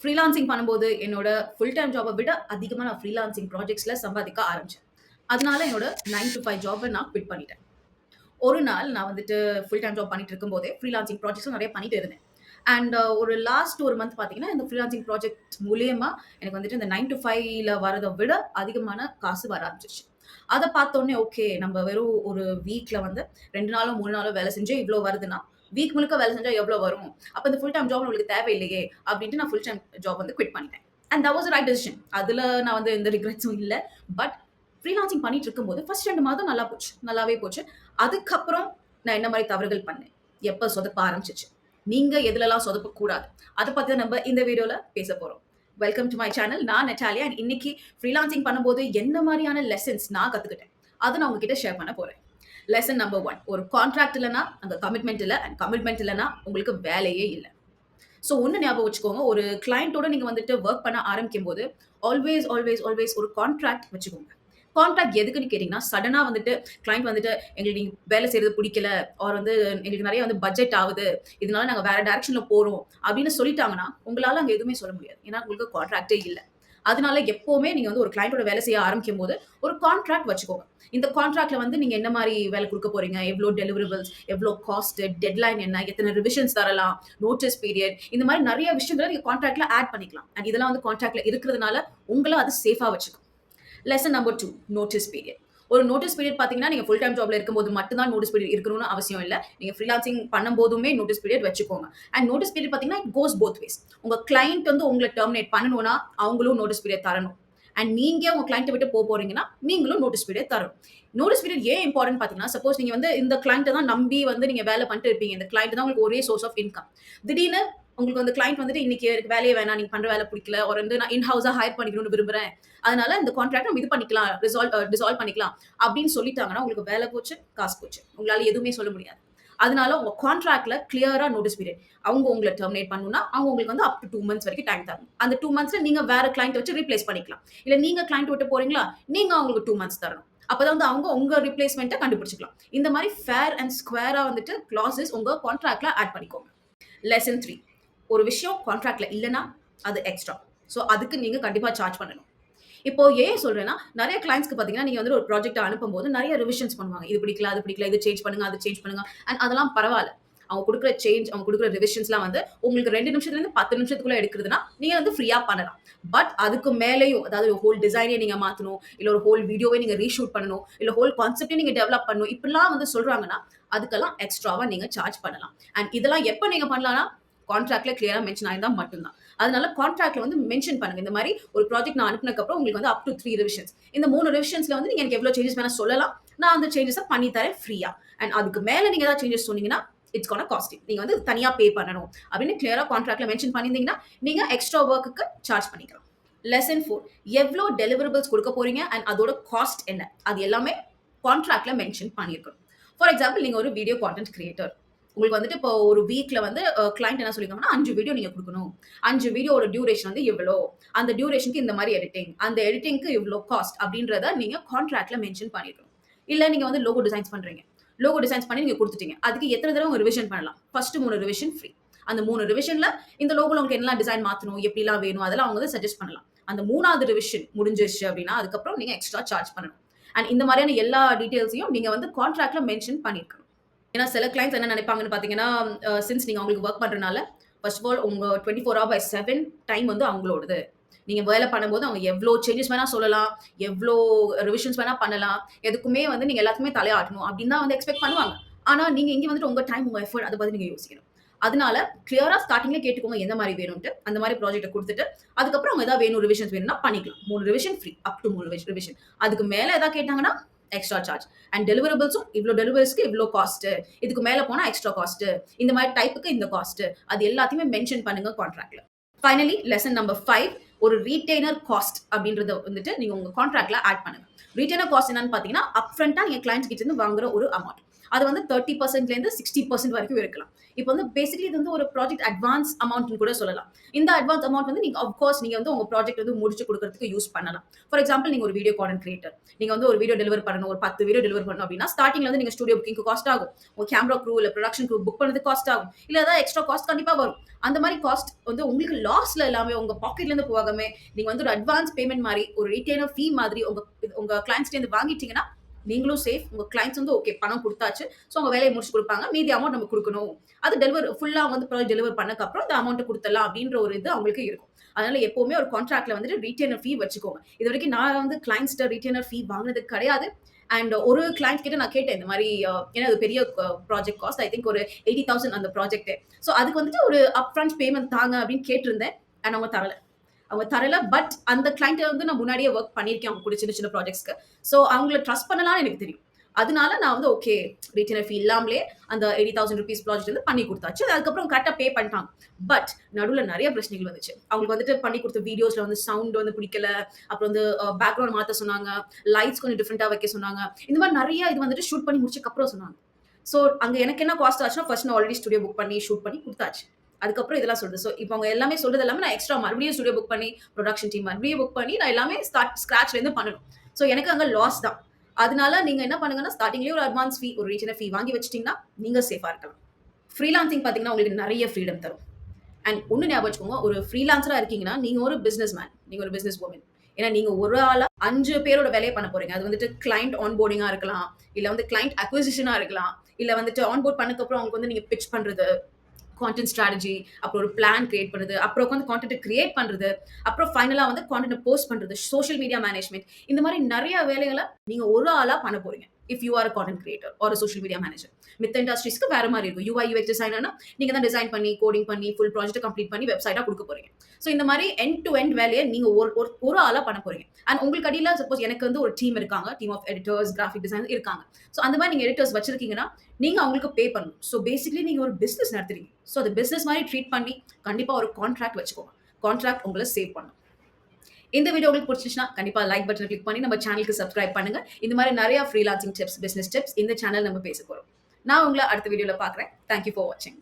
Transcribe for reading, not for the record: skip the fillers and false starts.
Freelancing பண்ணும்போது என்னோட full time ஜாபை விட அதிகமாக நான் ஃப்ரீலான்சிங் ப்ராஜெக்ட்ஸில் சம்பாதிக்க ஆரம்பிச்சேன். அதனால என்னோட 9 to 5 ஜாபை நான் குவிட் பண்ணிட்டேன். ஒரு நாள் நான் வந்துட்டு ஃபுல் டைம் ஜாப் பண்ணிட்டு இருக்கும்போதே ஃப்ரீலான்சிங் ப்ராஜெக்ட்ஸும் நிறைய பண்ணிட்டு இருந்தேன். அண்ட் ஒரு லாஸ்ட் ஒரு மந்த் பார்த்தீங்கன்னா, இந்த ஃப்ரீலான்சிங் ப்ராஜெக்ட் மூலியமா எனக்கு வந்துட்டு இந்த 9 to 5ல வரத விட அதிகமான காசு வர ஆரம்பிச்சுருச்சு. அத பார்த்தோனே ஓகே நம்ம வெறும் ஒரு வீக்ல வந்து 2 நாளோ, 3 நாளோ வேலை செஞ்சு இவ்ளோ வருதுன்னா, வீக் முழுக்க வேலை செஞ்சா எவ்ளோ வரும்? அப்ப இந்த ஃபுல் டைம் ஜாப் நம்மளுக்கு தேவையில்லையே! அப்டின்ட்டு நான் ஃபுல் டைம் ஜாப் வந்து குவிட் பண்ணிட்டேன். And that was the right decision. அதுல நான் வந்து எந்த ரிக்ரெட்ஸும் இல்ல. பட் ஃப்ரீலான்சிங் பண்ணிட்டு இருக்கும்போது ஃபர்ஸ்ட் 2 மாதம் நல்லா போச்சு. நல்லாவே போச்சு. அதுக்கப்புறம் நான் என்ன மாரி தவறுகள் பண்ணேன்? எப்ப சொதப்ப ஆரம்பிச்சுச்சு? நீங்க எதுலலாம் சொதப்பக்கூடாது? அத பத்தி தான் நம்ம இந்த வீடியோல பேச போறோம். Welcome do my channel. நான் நட்டாலியா அண்ட் இன்னைக்கு ஃப்ரீலான்சிங் பண்ணும்போது என்ன மாரியான லெசன்ஸ் நான் கத்துக்கிட்டேன்? அத நான் உங்ககிட்ட ஷேர் பண்ண போறேன். லெசன் நம்பர் 1 ஒரு கான்ட்ராக்ட் இல்லன்னா, அங்க கமிட்மென்ட் இல்ல. அண்ட் கமிட்மென்ட் இல்லன்னா உங்களுக்கு வேலையே இல்ல. ஸோ ஒண்ணு ஞாபகம் வச்சுக்கோங்க. ஒரு கிளையன்ட்டோட நீங்க வந்துட்டு வொர்க் பண்ண ஆரம்பிக்கும்போது, ஆல்வேஸ் ஒரு கான்ட்ராக்ட் வச்சுக்கோங்க. கான்ட்ராக்ட் எதுக்குன்னு கேட்டீங்கன்னா, சடனா வந்துட்டு கிளையன்ட் வந்துட்டு எங்களுக்கு நீங்க வேலை செய்றது புடிக்கல, ஆர் வந்து எங்களுக்கு நெறைய வந்து பட்ஜெட் ஆவுது. இதனால நாங்க வேற டைரக்ஷன்ல போறோம் அப்படின்னு சொல்லிட்டாங்கன்னா, உங்களால அங்க எதுவுமே சொல்ல முடியாது. ஏன்னா உங்களுக்கு கான்ட்ராக்ட்டே இல்ல. அதனால எப்பவுமே நீங்க வந்து ஒரு கிளையன்ட்டோட வேலை செய்ய ஆரம்பிக்கும்போது, ஒரு கான்ட்ராக்ட் வச்சுக்கோங்க. இந்த கான்ட்ராக்ட்ல வந்து நீங்க என்ன மாரி வேலை குடுக்க போறீங்க? எவ்ளோ டெலிவரபிள்ஸ்? எவ்ளோ காஸ்ட்? டெட்லைன் என்ன? எத்தன ரிவிஷன்ஸ் தரலாம்? நோட்டீஸ் பீரியட் இந்த மாரி நெறைய விஷயங்கள நீங்க கான்ட்ராக்ட்ல ஆட் பண்ணிக்கலாம். அண்ட் இதெல்லாம் வந்து கான்ட்ராக்ட்ல இருக்கிறதுனால, உங்கள அது சேஃபா வச்சுக்கும். Lesson number 2 notice period. ஒரு நோட்டீஸ் பீரியட் பார்த்தீங்கன்னா, நீங்க ஃபுல் டைம் ஜாப்ல இருக்கும்போது மட்டும் தான் நோட்டீஸ் பீரியட் இருக்கணும்னு அவசியம் இல்ல. நீங்க ஃப்ரீலான்சிங் பண்ணும்போதுமே நோட்டீஸ் பீரியட் வச்சுக்கோங்க. அண்ட் நோட்டீஸ் பீரியட் பார்த்தீங்கன்னா, இட் கோஸ் போத் வேஸ். உங்க கிளையன்ட் வந்து உங்கள டெர்மினேட் பண்ணணும்னா, அவங்களும் நோட்டீஸ் பீரியட் தரணும். அண்ட் நீங்க உங்க கிளையன்ட்ட விட்டு போறீங்கன்னா, நீங்களும் நோட்டீஸ் பீரியட் தரணும். நோட்டீஸ் பீரியட் ஏன் இம்பார்ட்டன்ட் பார்த்தீங்கன்னா, சப்போஸ் நீங்க வந்து இந்த கிளையன்ட்ட தான் நம்பி வந்து நீங்க வேலை பண்ணிட்டு இருப்பீங்க. இந்த கிளையன்ட் தான் உங்களுக்கு ஒரே சோர்ஸ் ஆஃப் இன்கம். திடீர்னு உங்களுக்கு வந்து கிளையன்ட் வந்துட்டு இன்னைக்கு எனக்கு வேலையே வேணாம். நீங்க பண்ற வேலை பிடிக்கல. ஒரு வந்து நான் இன் ஹவுஸா ஹையர் பண்ணிக்கணும்னு விரும்புறேன். அதனால இந்த கான்ட்ராக்ட் நம்ம இது பண்ணிக்கலாம். டிசால்வ் பண்ணிக்கலாம் அப்படின்னு சொல்லிட்டாங்கன்னா, உங்களுக்கு வேலை போச்சு, காசு போச்சு. உங்களால எதுவுமே சொல்ல முடியாது. அதனால உங்க கான்ட்ராக்ட்ல கிளியரா நோட்டீஸ் பீரியட். அவங்க உங்கள டெர்மினேட் பண்ணணும்னா, அவங்க உங்களுக்கு வந்து அப் டூ 2 மந்த்ஸ் வரைக்கும் டைம் தரணும். அந்த 2 மந்த்ஸ்ல நீங்க வேற கிளையன்ட்ட வச்சு ரீப்ளேஸ் பண்ணிக்கலாம். இல்ல நீங்க கிளையன்ட் விட்டு போறீங்களா, நீங்க அவங்களுக்கு 2 மந்த்ஸ் தரணும். அப்பதான் வந்து அவங்க உங்க ரிப்ளேஸ்மென்ட்ட கண்டுபிடிச்சுக்கலாம். இந்த மாரி ஃபேர் அண்ட் ஸ்குவேரா வந்துட்டு கிளாஸஸ் உங்க கான்ட்ராக்ட்ல ஆட் பண்ணிக்கோங்க. லெசன் 3 ஒரு விஷயம் கான்ட்ராக்ட்ல இல்லன்னா, அது எக்ஸ்ட்ரா. ஸோ அதுக்கு நீங்க கண்டிப்பா சார்ஜ் பண்ணணும். இப்போ ஏன் சொல்றேன்னா, நெறைய கிளையண்ட்ஸ்க்கு பார்த்தீங்கன்னா, நீங்க வந்து ஒரு ப்ராஜெக்ட்ட அனுப்பும்போது நெறைய ரிவிஷன்ஸ் பண்ணுவாங்க. இது பிடிக்கல, அது பிடிக்கல, இது சேஞ்ச் பண்ணுங்க, அது சேஞ்ச் பண்ணுங்க. அண்ட் அதெல்லாம் பரவால்ல. அவங்க குடுக்குற சேஞ்ச், அவங்க குடுக்குற ரிவிஷன்ஸ்லாம் வந்து உங்களுக்கு 2 நிமிஷத்துலருந்து 10 நிமிஷத்துக்குள்ள எடுக்குறதுன்னா, நீங்க வந்து ஃப்ரீயா பண்ணலாம். பட் அதுக்கு மேலேயும், அதாவது ஒரு ஹோல் டிசைனே நீங்க மாத்தணும், இல்ல ஒரு ஹோல் வீடியோவே நீங்க ரீஷூட் பண்ணணும், இல்ல ஹோல் கான்செப்ட்டே நீங்க டெவலப் பண்ணணும். இப்படிலாம் வந்து சொல்றாங்கன்னா, அதுக்கெல்லாம் எக்ஸ்ட்ராவா நீங்க சார்ஜ் பண்ணலாம். அண்ட் இதெல்லாம் எப்ப நீங்க பண்ணலாம்னா, கான்ட்ராக்ட்ல கிளியரா மென்ஷன் ஆயிருந்தா மட்டும் தான். அதனால கான்ட்ராக்ட்ல வந்து மென்ஷன் பண்ணுங்க. இந்த மாரி ஒரு ப்ராஜெக்ட் நான் அனுப்புனதுக்கு அப்புறம் உங்களுக்கு வந்து அப் டூ 3 ரிவிஷன்ஸ். இந்த 3 ரிவிஷன்ஸ்ல வந்து நீங்க எனக்கு எவ்வளோ சேஞ்சஸ் வேணா சொல்லலாம். நான் அந்த சேஞ்சஸ பண்ணி தரேன் ஃப்ரீயா. அண்ட் அதுக்கு மேல நீங்க ஏதாவது சேஞ்சஸ் சொன்னீங்கன்னா, இட்ஸ் கோனா காஸ்ட். நீங்க வந்து தனியா பே பண்ணணும். அப்படின்னு கிளியரா கான்ட்ராக்ட்ல மென்ஷன் பண்ணியிருந்தீங்கன்னா, நீங்க எக்ஸ்ட்ரா வொர்க்குக்கு சார்ஜ் பண்ணிக்கலாம். லெசன் 4 எவ்வளோ டெலிவரபிள்ஸ் குடுக்க போறீங்க அண்ட் அதோட காஸ்ட் என்ன? அது எல்லாமே கான்ட்ராக்ட்ல மென்ஷன் பண்ணியிருக்கணும். ஃபார் எக்ஸாம்பிள் நீங்க ஒரு வீடியோ கான்டென்ட் கிரியேட்டர். உங்களுக்கு வந்துட்டு இப்போ ஒரு வீக்ல வந்து கிளையண்ட் என்ன சொல்லியிருக்காங்கன்னா, 5 வீடியோ நீங்க குடுக்கணும். 5 வீடியோவோட டியூரேஷன் வந்து இவ்வளோ. அந்த டியூரேஷன்க்கு இந்த மாரி எடிட்டிங். அந்த எடிட்டிங்க்கு இவ்ளோ காஸ்ட் அப்படின்றத நீங்க கான்ட்ராக்ட்ல மென்ஷன் பண்ணியிருக்கணும். இல்ல நீங்க வந்து லோகோ டிசைன்ஸ் பண்றீங்க. லோகோ டிசைன்ஸ் பண்ணி நீங்க குடுத்துட்டீங்க. அதுக்கு எத்தன தடவ உங்க ரிவிஷன் பண்ணலாம்? First 3 revision free. அந்த 3 ரிவிஷன்ல இந்த லோகோல உங்களுக்கு என்னலாம் டிசைன் மாத்தணும், எப்படிலாம் வேணும் அதெல்லாம் அவங்க வந்து சஜெஸ்ட் பண்ணலாம். அந்த 3வது ரிவிஷன் முடிஞ்சிருச்சு அப்படின்னா, அதுக்கப்புறம் நீங்க எக்ஸ்ட்ரா சார்ஜ் பண்ணணும். அண்ட் இந்த மாரியான எல்லா டீட்டெயில்ஸையும் நீங்க வந்து கான்ட்ராக்ட்ல மென்ஷன் பண்ணியிருக்கணும். ஏன்னா சில கிளையண்ட்ஸ் என்ன நினைப்பாங்கன்னு பார்த்தீங்கன்னா, சின்ஸ் நீங்க அவங்களுக்கு வொர்க் பண்றனால, ஃபர்ஸ்ட் ஆஃப் ஆல் உங்க 24 ஹவர் பை 7 டைம் வந்து அவங்களோடது. நீங்க வேலை பண்ணும்போது அவங்க எவ்ளோ சேஞ்சஸ் வேணா சொல்லலாம், எவ்ளோ ரிவிஷன்ஸ் வேணா பண்ணலாம். எதுக்குமே வந்து நீங்க எல்லாத்துக்குமே தலையாட்டணும் அப்படின்னு தான் வந்து எக்ஸ்பெக்ட் பண்ணுவாங்க. ஆனா நீங்க இங்க வந்துட்டு உங்க டைம், உங்க எஃபோர்ட் அத பத்தி நீங்க யோசிக்கணும். அதனால கிளியரா ஸ்டார்ட்டிங்லயே கேட்டுக்கோங்க எந்த மாரி வேணும்ன்ட்டு. அந்த மாரி ப்ராஜெக்ட்ட குடுத்துட்டு, அதுக்கப்புறம் அவங்க ஏதாவது வேணும் ரிவிஷன்ஸ் வேணும்னா பண்ணிக்கலாம். 3 ரிவிஷன் ஃப்ரீ. அப் டூ 3 ரிவிஷன். அதுக்கு மேல ஏதாவது கேட்டாங்கன்னா, எக்ஸ்ட்ரா சார்ஜ். அண்ட் டெலிவரபிள்ஸும் இவ்ளோ டெலிவரீஸ்க்கு இவ்ளோ காஸ்ட். இதுக்கு மேல போனா எக்ஸ்ட்ரா காஸ்ட். இந்த மாரி டைப்புக்கு இந்த காஸ்ட். அது எல்லாத்தையுமே மென்ஷன் பண்ணுங்க கான்ட்ராக்ட்ல. ஃபைனலி லெசன் நம்பர் 5 ஒரு ரீட்டெய்னர் காஸ்ட் அப்படின்றத வந்துட்டு நீங்க உங்க கான்ட்ராக்ட்ல ஆட் பண்ணுங்க. ரீட்டெய்னர் காஸ்ட் என்னன்னு பார்த்தீங்கன்னா, அப் ஃப்ரண்டா நீங்க கிளையன்ட் கிட்ட இருந்து வாங்குற ஒரு அமௌண்ட். அது வந்து 30%லேருந்து 60% வரைக்கும் இருக்கலாம். இப்போ வந்து பேசிக்கலி இது வந்து ஒரு ப்ராஜெக்ட் அட்வான்ஸ் அமௌண்ட்னு கூட சொல்லலாம். இந்த அட்வான்ஸ் அமௌண்ட் வந்து நீங்க ஆஃப் கோர்ஸ் நீங்க வந்து உங்க ப்ராஜெக்ட் வந்து முடிச்சு குடுக்குறதுக்கு யூஸ் பண்ணலாம். ஃபார் எக்ஸாம்பிள் நீங்க ஒரு வீடியோ கான்டென்ட் கிரியேட்டர். நீங்க வந்து ஒரு வீடியோ டெலிவர் பண்ணணும். ஒரு 10 வீடியோ டெலிவர் பண்ணணும் அப்படின்னா, ஸ்டார்ட்டிங்ல வந்து நீங்க ஸ்டுடியோ புக்கிங்க்கு காஸ்ட் ஆகும். உங்க கேமரா க்ரூ இல்ல புரொடக்ஷன் க்ரூ புக் பண்ணதுக்கு காஸ்ட் ஆகும். இல்ல ஏதாவது எக்ஸ்ட்ரா காஸ்ட் கண்டிப்பா வரும். அந்த மாரி காஸ்ட் வந்து உங்களுக்கு லாஸ்ல இல்லாம உங்க பாக்கெட்ல இருந்து போகாம நீங்க வந்து ஒரு அட்வான்ஸ் பேமெண்ட் மாரி, ஒரு ரிட்டெய்னர் ஃபீ மாதிரி உங்க கிளையண்ட்ஸ்ட்ட இருந்து வாங்கிட்டீங்கன்னா, நீங்களும் சேஃப். உங்க கிளையண்ட்ஸ் வந்து ஓகே பணம் குடுத்தாச்சு. சோ அவங்க வேலைய முடிச்சு குடுப்பாங்க. மீதி அமௌண்ட் நம்ம குடுக்கணும். அது டெலிவர் ஃபுல்லா வந்து ப்ராடக்ட் டெலிவர் பண்ணதுக்கு அப்புறம் இந்த அமௌண்ட் குடுத்துடலாம் அப்படின்ற ஒரு இது அவங்களுக்கு இருக்கும். அதனால எப்பவுமே ஒரு கான்ட்ராக்ட்ல வந்துட்டு ரிட்டெய்னர் ஃபீ வச்சுக்கோங்க. இதுவரைக்கும் நான் வந்து கிளையண்ட்ஸ்ட்ட ரிட்டெய்னர் ஃபீ வாங்குனது கிடையாது. அண்ட் ஒரு கிளையண்ட் கிட்ட நான் கேட்டேன் இந்த மாரி ஏன்னா அது பெரிய ப்ராஜெக்ட் காஸ்ட். ஐ திங்க் ஒரு 80,000 அந்த ப்ராஜெக்ட்டே. சோ அதுக்கு வந்துட்டு ஒரு அப்ஃபிரண்ட் பேமெண்ட் தாங்க அப்படின்னு கேட்டிருந்தேன். அண்ட் அவங்க தரல. அவங்க தரல. பட் அந்த கிளையன்ட்ட வந்து நான் முன்னாடியே வொர்க் பண்ணியிருக்கேன் அவங்க கூட சின்ன சின்ன ப்ராஜெக்ட்ஸ்க்கு. சோ அவங்கள ட்ரஸ்ட் பண்ணலாம்னு எனக்கு தெரியும். அதனால நான் வந்து ஓகே ரிட்டெய்னர் ஃபீ இல்லாமலே அந்த ₹80,000 ப்ராஜெக்ட் வந்து பண்ணி குடுத்தாச்சு. அதுக்கப்புறம் கரெக்ட்டா பே பண்ணிட்டாங்க. பட் நடுவுல நெறைய பிரச்சனைகள் வந்துச்சு. அவங்களுக்கு வந்துட்டு பண்ணி குடுத்த வீடியோஸ்ல வந்து சவுண்ட் வந்து பிடிக்கல. அப்புறம் வந்து பேக்கிரவுண்ட் மாத்த சொன்னாங்க. லைட்ஸ் கொஞ்சம் டிஃபரெண்ட்டா வைக்க சொன்னாங்க. இந்த மாரி நெறைய இது வந்துட்டு ஷூட் பண்ணி முடிச்சதுக்கு அப்புறம் சொன்னாங்க. சோ அங்க எனக்கு என்ன காஸ்ட் ஆச்சுன்னா, ஃபர்ஸ்ட் நான் ஆல்ரெடி ஸ்டுடியோ புக் பண்ணி ஷூட் பண்ணி குடுத்தாச்சு. அதுக்கப்புறம் இதெல்லாம் சொல்றது. சோ இப்போ அவங்க எல்லாமே சொல்றது எல்லாமே நான் எக்ஸ்ட்ரா மறுபடியும் ஸ்டுடியோ புக் பண்ணி, புரொடக்ஷன் டீம் மறுபடியும் புக் பண்ணி நான் எல்லாமே ஸ்கிராட்ச்ல இருந்து பண்ணணும். சோ எனக்கு அங்க லாஸ் தான். அதனால நீங்க என்ன பண்ணுங்கன்னா, ஸ்டார்ட்டிங்லயே ஒரு அட்வான்ஸ் ஃபீ, ஒரு ரீட்டெய்னர் ஃபீ வாங்கி வச்சுட்டீங்கன்னா, நீங்க சேஃபா இருக்கலாம். ஃப்ரீலான்சிங் பார்த்தீங்கன்னா, உங்களுக்கு நெறைய ஃப்ரீடம் தரும். அண்ட் ஒண்ணு ஞாபகம் வச்சுக்கோங்க. ஒரு ஃப்ரீலான்சரா இருக்கீங்கன்னா, நீங்க ஒரு பிசினஸ் மேன். நீங்க ஒரு பிசினஸ் வுமன். ஏன்னா நீங்க ஒரு ஆளா 5 பேரோட வேலைய பண்ண போறீங்க. அது வந்துட்டு கிளையன்ட் ஆன்போர்டிங்கா இருக்கலாம். இல்ல வந்து கிளையன்ட் அக்விசிஷனா இருக்கலாம். இல்ல வந்துட்டு ஆன்போர்ட் பண்ணதுக்கு அப்புறம் அவங்களுக்கு வந்து நீங்க பிட்ச் பண்றது. கான்டென்ட் ஸ்ட்ராட்டஜி, அப்புறம் ஒரு பிளான் கிரியேட் பண்றது, அப்புறம் உட்காந்து கான்டென்ட் கிரியேட் பண்றது, அப்புறம் ஃபைனலா வந்து கான்டென்ட் போஸ்ட் பண்றது, சோசியல் மீடியா மேனேஜ்மென்ட். இந்த மாரி நெறைய வேலைகள நீங்க ஒரு ஆளா பண்ண போறீங்க. If you are a content creator or a social media manager. மித்த இண்டஸ்ட்ரீஸ்க்கு வேற மாரி இருக்கும். யுஐ, யுஎக்ஸ் டிசைனர்னா நீங்க தான் டிசைன் பண்ணி, கோடிங் பண்ணி, ஃபுல் ப்ராஜெக்ட்ட கம்ப்ளீட் பண்ணி வெப்சைட்டா குடுக்க போறீங்க. சோ இந்த மாரி எண்ட் டூ எண்ட் வேலைய நீங்க ஒரு ஆளா பண்ண போறீங்க. அண்ட் உங்களுக்கு அடியில சப்போஸ் எனக்கு வந்து ஒரு டீம் இருக்காங்க. Team of editors, graphic designers இருக்காங்க. சோ அந்த மாரி நீங்க எடிட்டர்ஸ் வச்சிருக்கீங்கன்னா, நீங்க அவங்களுக்கு பே பண்ணணும். சோ பேசிக்கலி நீங்க ஒரு பிசினஸ் நடத்துறீங்க. சோ அது பிசினஸ் மாரி ட்ரீட் பண்ணி கண்டிப்பா ஒரு கான்ட்ராக்ட் வச்சுக்கோங்க. கான்ட்ராக்ட் உங்கள சேவ் பண்ணும். இந்த வீடியோ உங்களுக்கு பிடிச்சிருச்சுன்னா, கண்டிப்பா லைக் பட்டன கிளிக் பண்ணி நம்ம சேனலுக்கு சப்ஸ்கிரைப் பண்ணுங்க. இந்த மாரி நெறைய ஃப்ரீலான்சிங் டிப்ஸ், பிசினஸ் டிப்ஸ் இந்த சேனல் நம்ம பேச போறோம். நான் உங்கள அடுத்த வீடியோல பார்க்குறேன். தேங்க் யூ ஃபார் வாட்சிங்.